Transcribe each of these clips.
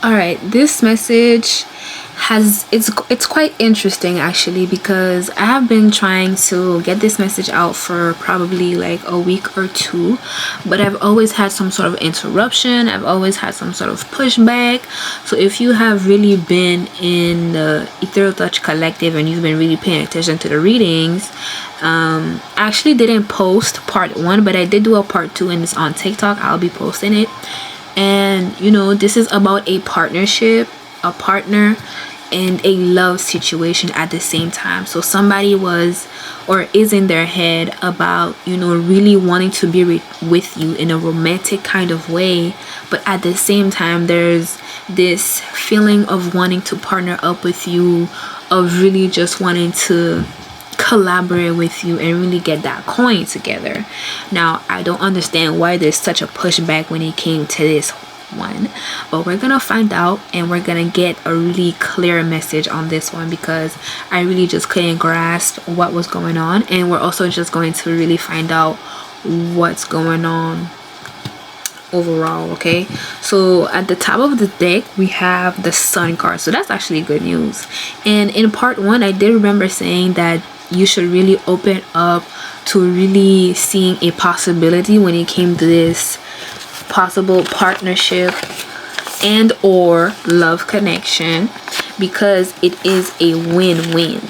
All right, this message it's quite interesting actually, because I have been trying to get this message out for probably like a week or two, but I've always had some sort of interruption. I've always had some sort of pushback. So if you have really been in the Ethereal Touch Collective and you've been really paying attention to the readings, I actually didn't post part 1, but I did do a part 2, and it's on TikTok. I'll be posting it. And you know, this is about a partnership, a partner, and a love situation at the same time. So somebody was or is in their head about, you know, really wanting to be with you in a romantic kind of way, but at the same time there's this feeling of wanting to partner up with you, of really just wanting to collaborate with you and really get that coin together. Now, I don't understand why there's such a pushback when it came to this one, but we're gonna find out, and we're gonna get a really clear message on this one, because I really just couldn't grasp what was going on. And we're also just going to really find out what's going on overall. Okay, so at the top of the deck we have the Sun card, so that's actually good news. And in part 1 I did remember saying that you should really open up to really seeing a possibility when it came to this possible partnership and or love connection, because it is a win-win.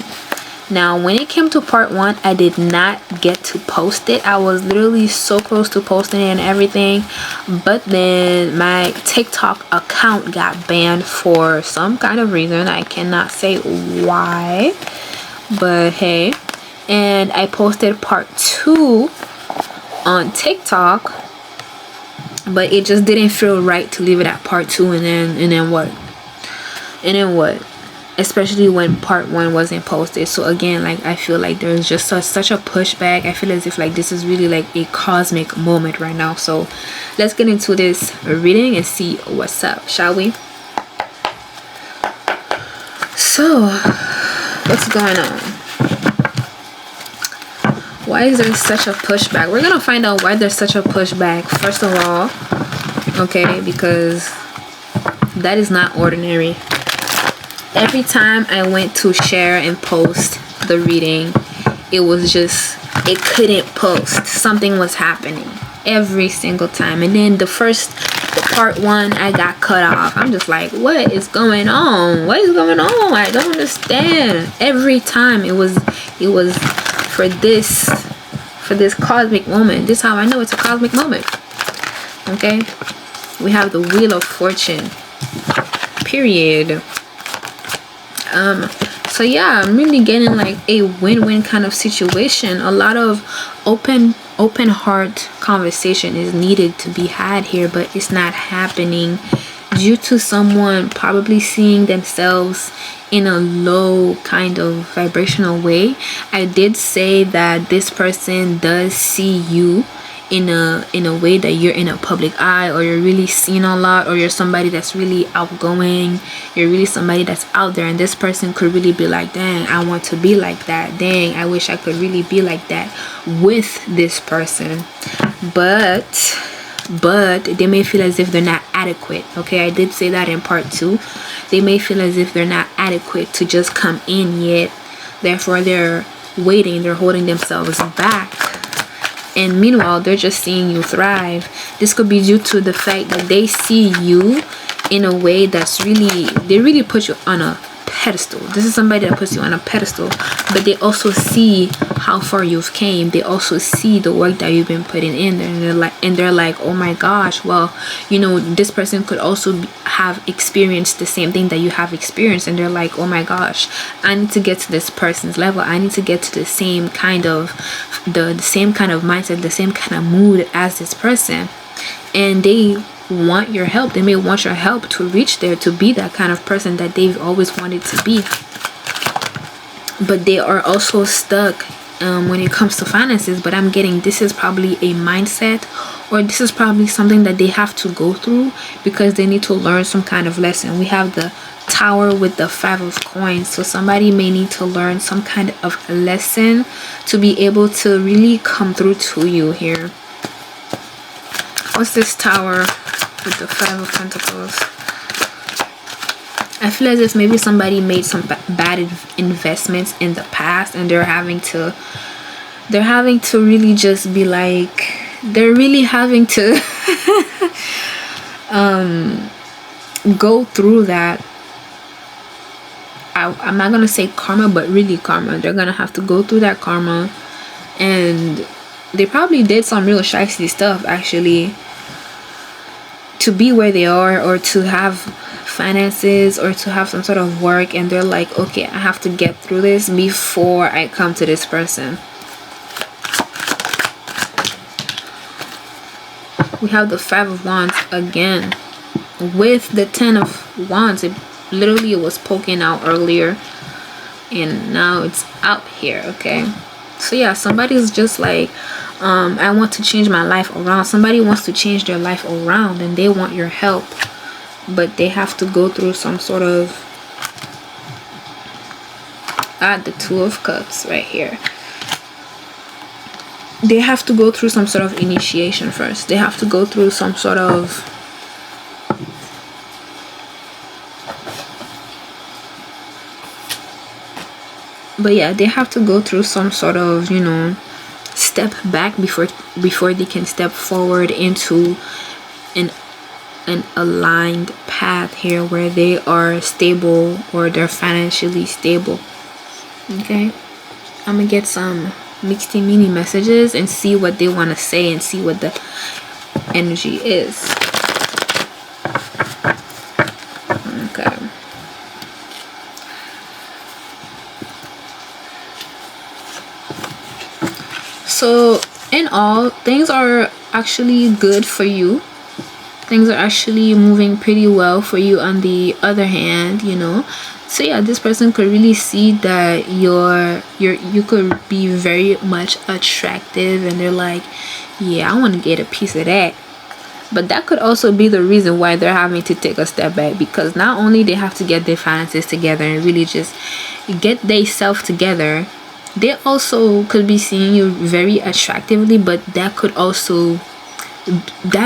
Now, when it came to part 1, I did not get to post it. I was literally so close to posting it and everything, but then my TikTok account got banned for some kind of reason. I cannot say why, but hey. And I posted part 2 on TikTok, but it just didn't feel right to leave it at part 2 and then what, especially when part 1 wasn't posted. So again, like, I feel like there's just such a pushback. I feel as if like this is really like a cosmic moment right now. So let's get into this reading and see what's up, shall we? So what's going on? Why is there such a pushback? We're gonna find out why there's such a pushback first of all, okay, because that is not ordinary. Every time I went to share and post the reading, it couldn't post. Something was happening every single time. And then the part 1, I got cut off. I'm just like, what is going on? What is going on? I don't understand. Every time it was for this cosmic moment. This is how I know it's a cosmic moment. Okay, we have the Wheel of Fortune, period. So yeah, I'm really getting like a win-win kind of situation. A lot of open heart conversation is needed to be had here, but it's not happening due to someone probably seeing themselves in a low kind of vibrational way. I did say that this person does see you in a way that you're in a public eye, or you're really seen a lot, or you're somebody that's really outgoing, you're really somebody that's out there, and this person could really be like, dang, I want to be like that, dang, I wish I could really be like that with this person. But they may feel as if they're not adequate. Okay, I did say that in part 2. They may feel as if they're not adequate to just come in yet, therefore they're waiting, they're holding themselves back. And meanwhile, they're just seeing you thrive. This could be due to the fact that they see you in a way that's they really put you on a pedestal. This is somebody that puts you on a pedestal, but they also see how far you've came. They also see the work that you've been putting in there, and they're like, oh my gosh, well, you know, this person could also have experienced the same thing that you have experienced, and they're like, oh my gosh, I need to get to this person's level. I need to get to the same kind of mindset, the same kind of mood as this person. And they want your help. They may want your help to reach there, to be that kind of person that they've always wanted to be. But they are also stuck when it comes to finances. But I'm getting this is probably a mindset, or this is probably something that they have to go through because they need to learn some kind of lesson. We have the Tower with the 5 of coins, so somebody may need to learn some kind of lesson to be able to really come through to you here. What's this Tower with the 5 of Pentacles? I feel as if maybe somebody made some bad investments in the past, and they're having to really just be like, they're really having to go through that. I'm not gonna say karma, but really karma. They're gonna have to go through that karma, and they probably did some real shifty stuff actually to be where they are, or to have finances, or to have some sort of work, and they're like, okay, I have to get through this before I come to this person. We have the 5 of Wands again with the 10 of Wands. It was poking out earlier, and now it's out here. Okay, so yeah, somebody's just like, I want to change my life around. Somebody wants to change their life around, and they want your help, but they have to go through some sort of, the 2 of Cups right here. They have to go through some sort of initiation first. They have to go through some sort of, but yeah, they have to go through some sort of, you know, step back before they can step forward into an aligned path here where they are stable, or they're financially stable. Okay, I'm gonna get some mixed mini messages and see what they want to say, and see what the energy is. Okay, so in all, things are actually good for you. Things are actually moving pretty well for you on the other hand, you know. So yeah, this person could really see that you could be very much attractive, and they're like, yeah, I want to get a piece of that. But that could also be the reason why they're having to take a step back, because not only they have to get their finances together and really just get their self together, they also could be seeing you very attractively, but that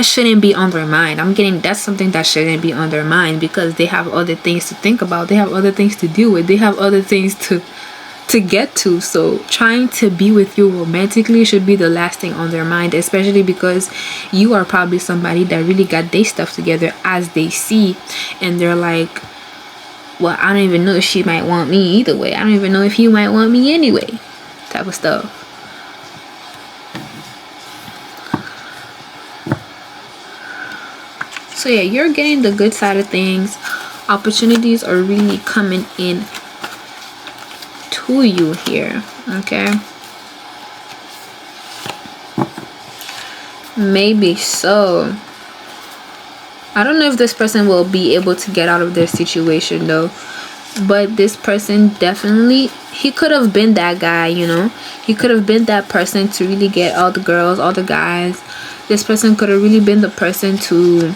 shouldn't be on their mind. I'm getting that's something that shouldn't be on their mind, because they have other things to think about, they have other things to deal with, they have other things to get to. So trying to be with you romantically should be the last thing on their mind, especially because you are probably somebody that really got their stuff together as they see, and they're like, well, I don't even know if she might want me either way, I don't even know if he might want me anyway, type of stuff. So yeah, you're getting the good side of things. Opportunities are really coming in to you here. Okay, maybe so. I don't know if this person will be able to get out of their situation though, but this person definitely, he could have been that guy, you know. He could have been that person to really get all the girls, all the guys. This person could have really been the person to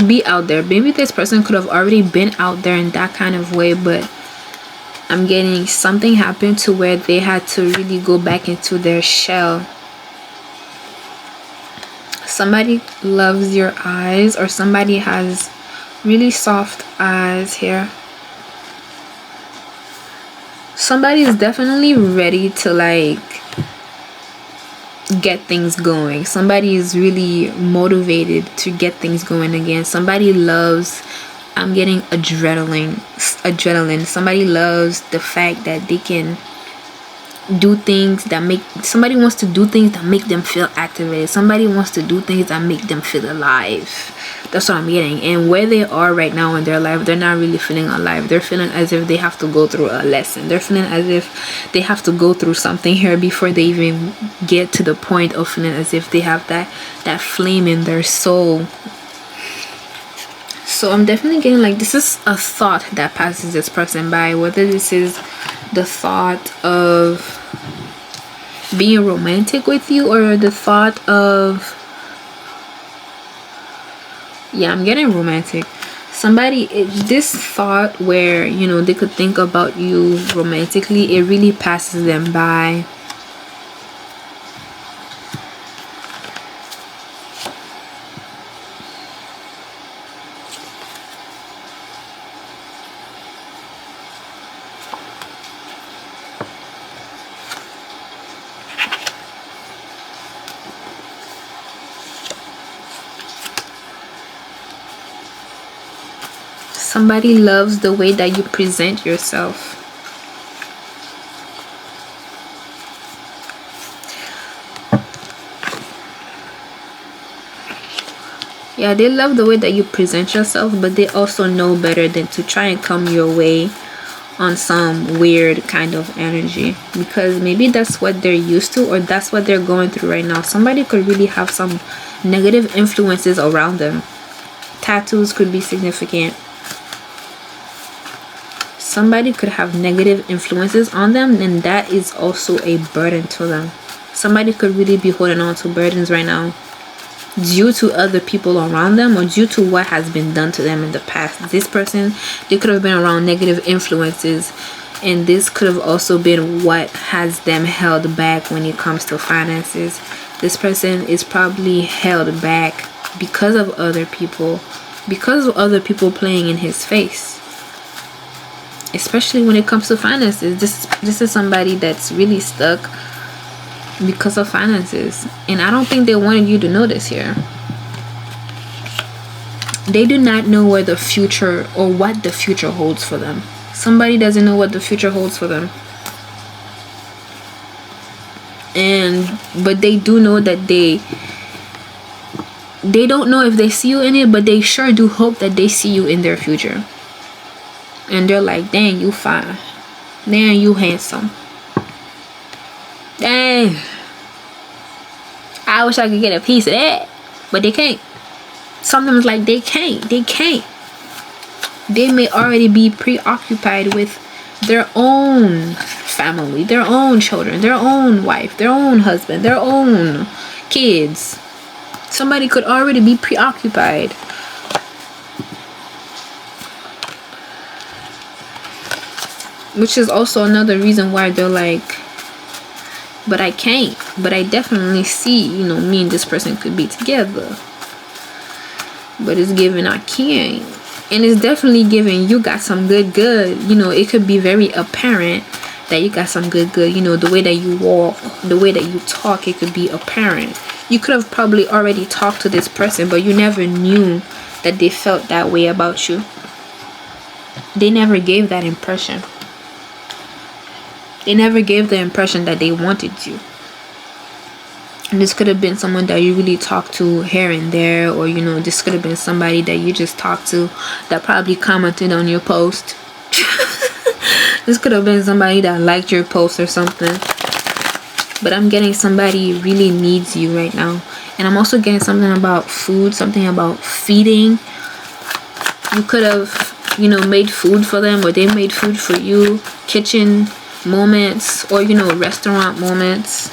be out there. Maybe this person could have already been out there in that kind of way, but I'm getting something happened to where they had to really go back into their shell. Somebody loves your eyes, or somebody has really soft eyes here. Somebody is definitely ready to like get things going. Somebody is really motivated to get things going again. Somebody loves, I'm getting adrenaline. Somebody loves the fact that they can do things that make, somebody wants to do things that make them feel activated. Somebody wants to do things that make them feel alive. That's what I'm getting. And where they are right now in their life, they're not really feeling alive. They're feeling as if they have to go through a lesson. They're feeling as if they have to go through something here before they even get to the point of feeling as if they have that flame in their soul. So I'm definitely getting like, this is a thought that passes this person by, whether this is the thought of being romantic with you, or the thought of, yeah, I'm getting romantic. Somebody, this thought where, you know, they could think about you romantically, it really passes them by. Somebody loves the way that you present yourself. Yeah, they love the way that you present yourself, but they also know better than to try and come your way on some weird kind of energy, because maybe that's what they're used to, or that's what they're going through right now. Somebody could really have some negative influences around them. Tattoos could be significant. Somebody could have negative influences on them, and that is also a burden to them. Somebody could really be holding on to burdens right now due to other people around them, or due to what has been done to them in the past. This person, they could have been around negative influences, and this could have also been what has them held back when it comes to finances. This person is probably held back because of other people, playing in his face, especially when it comes to finances. This is somebody that's really stuck because of finances, and I don't think they wanted you to know this here. They do not know where the future, or what the future holds for them. Somebody doesn't know what the future holds for them, but they do know that they don't know if they see you in it, but they sure do hope that they see you in their future. And they're like, dang, you fine, dang, you handsome, dang, I wish I could get a piece of that, but they can't. Something's like they can't. They may already be preoccupied with their own family, their own children, their own wife, their own husband, their own kids. Somebody could already be preoccupied. Which is also another reason why they're like, but I can't. But I definitely see, me and this person could be together. But it's giving I can't. And it's definitely giving you got some good. It could be very apparent that you got some good. The way that you walk, the way that you talk, it could be apparent. You could have probably already talked to this person, but you never knew that they felt that way about you. They never gave that impression. They never gave the impression that they wanted you. And this could have been someone that you really talked to here and there, or this could have been somebody that you just talked to that probably commented on your post. This could have been somebody that liked your post or something. But I'm getting somebody really needs you right now. And I'm also getting something about food, something about feeding. You could have, made food for them, or they made food for you. Kitchen moments, or restaurant moments.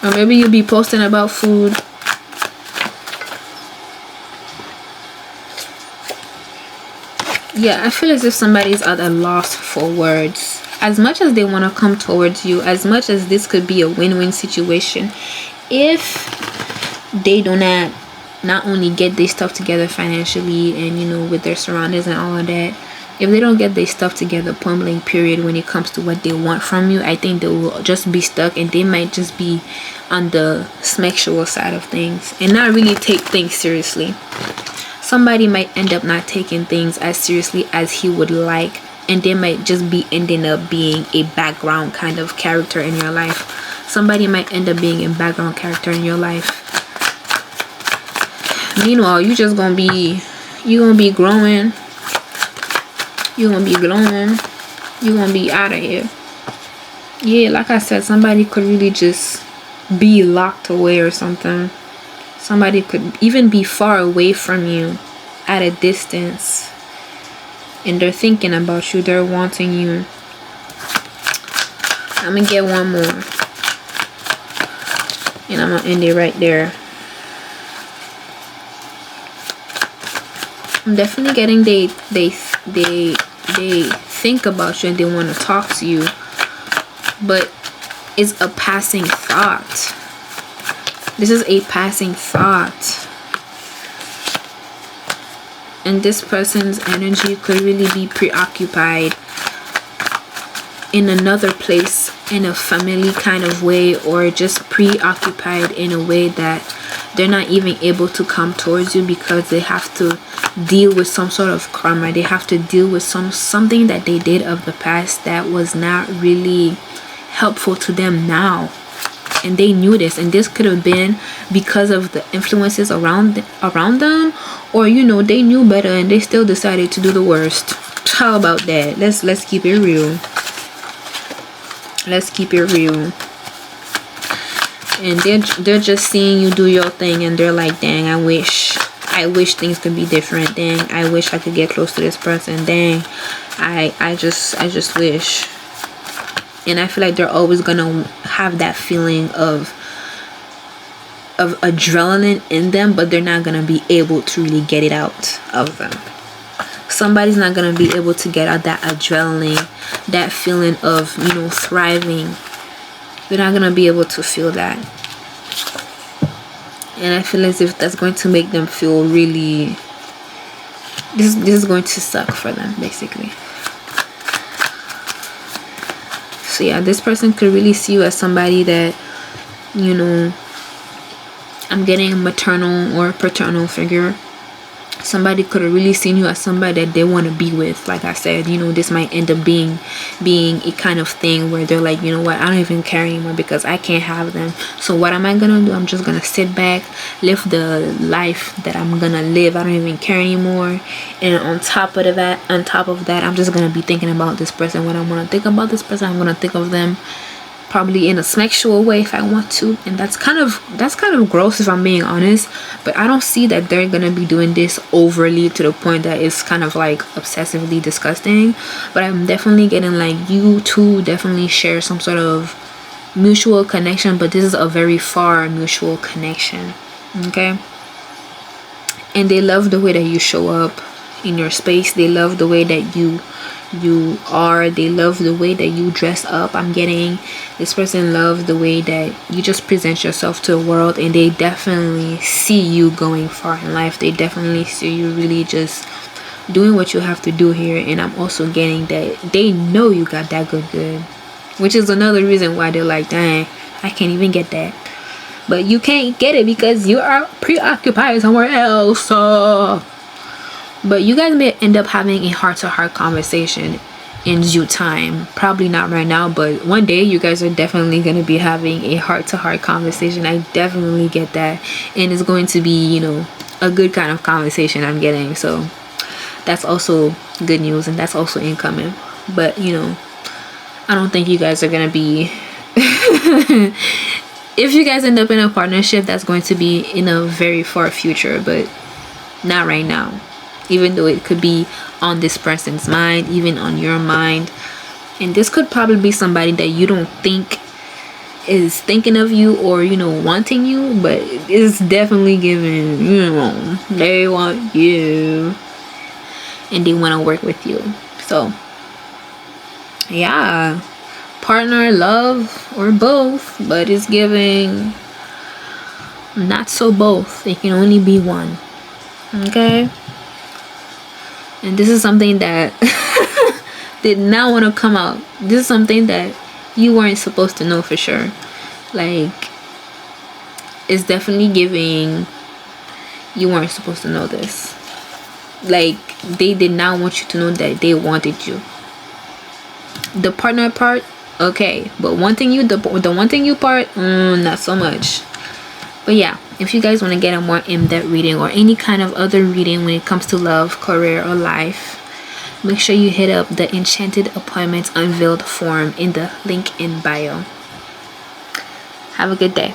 Or maybe you'll be posting about food. Yeah, I feel as if somebody's at a loss for words. As much as they want to come towards you, as much as this could be a win-win situation, if they do not only get their stuff together financially and with their surroundings and all of that, if they don't get their stuff together, pumbling period, when it comes to what they want from you, I think they will just be stuck, and they might just be on the sexual side of things and not really take things seriously. Somebody might end up not taking things as seriously as he would like, and they might just be ending up being a background kind of character in your life. Somebody might end up being a background character in your life. Meanwhile, you're gonna be growing. You're gonna be glowing. You're gonna be out of here. Yeah, like I said, somebody could really just be locked away or something. Somebody could even be far away from you, at a distance, and they're thinking about you. They're wanting you. I'm gonna get one more, and I'm gonna end it right there. I'm definitely getting they think about you and they want to talk to you, but it's a passing thought. This is a passing thought, and this person's energy could really be preoccupied in another place, in a family kind of way, or just preoccupied in a way that they're not even able to come towards you because they have to deal with some sort of karma. They have to deal with something that they did of the past that was not really helpful to them now, and they knew this. And this could have been because of the influences around them, or you know, they knew better and they still decided to do the worst. How about that? Let's keep it real. Let's keep it real. And they're just seeing you do your thing, and they're like, dang, I wish things could be different. Dang, I wish I could get close to this person. Dang, I just wish. And I feel like they're always gonna have that feeling of adrenaline in them, but they're not gonna be able to really get it out of them. Somebody's not gonna be able to get out that adrenaline, that feeling of, you know, thriving. They're not gonna be able to feel that. And I feel as if that's going to make them feel really, this is going to suck for them, basically. So yeah, this person could really see you as somebody that, you know, I'm getting a maternal or paternal figure. Somebody could have really seen you as somebody that they want to be with. Like I said, you know, this might end up being a kind of thing where they're like, you know what, I don't even care anymore because I can't have them. So what am I gonna do? I'm just gonna sit back, live the life that I'm gonna live. I don't even care anymore. And on top of that, I'm just gonna be thinking about this person. When I'm gonna think about this person, I'm gonna think of them probably in a sexual way if I want to. And that's kind of gross if I'm being honest, but I don't see that they're gonna be doing this overly to the point that it's kind of like obsessively disgusting. But I'm definitely getting like you two definitely share some sort of mutual connection, but this is a very far mutual connection. Okay, and they love the way that you show up in your space. They love the way that you are. They love the way that you dress up. I'm getting this person loves the way that you just present yourself to the world, and they definitely see you going far in life. They definitely see you really just doing what you have to do here. And I'm also getting that they know you got that good, which is another reason why they're like, dang, I can't even get that. But you can't get it because you are preoccupied somewhere else. But you guys may end up having a heart-to-heart conversation in due time. Probably not right now, but one day you guys are definitely going to be having a heart-to-heart conversation. I definitely get that. And it's going to be, you know, a good kind of conversation I'm getting. So that's also good news, and that's also incoming. But, you know, I don't think you guys are going to be... If you guys end up in a partnership, that's going to be in a very far future, but not right now. Even though it could be on this person's mind, even on your mind. And this could probably be somebody that you don't think is thinking of you or, you know, wanting you, but it's definitely giving, you know, they want you and they want to work with you. So yeah, partner, love, or both, but it's giving not so both. It can only be one. Okay. And this is something that did not want to come out. This is something that you weren't supposed to know for sure. Like, it's definitely giving you weren't supposed to know this. Like, they did not want you to know that they wanted you. The partner part, okay, but wanting you, the wanting you part, not so much. But yeah, if you guys want to get a more in-depth reading or any kind of other reading when it comes to love, career, or life, make sure you hit up the Enchanted Appointments Unveiled form in the link in bio. Have a good day.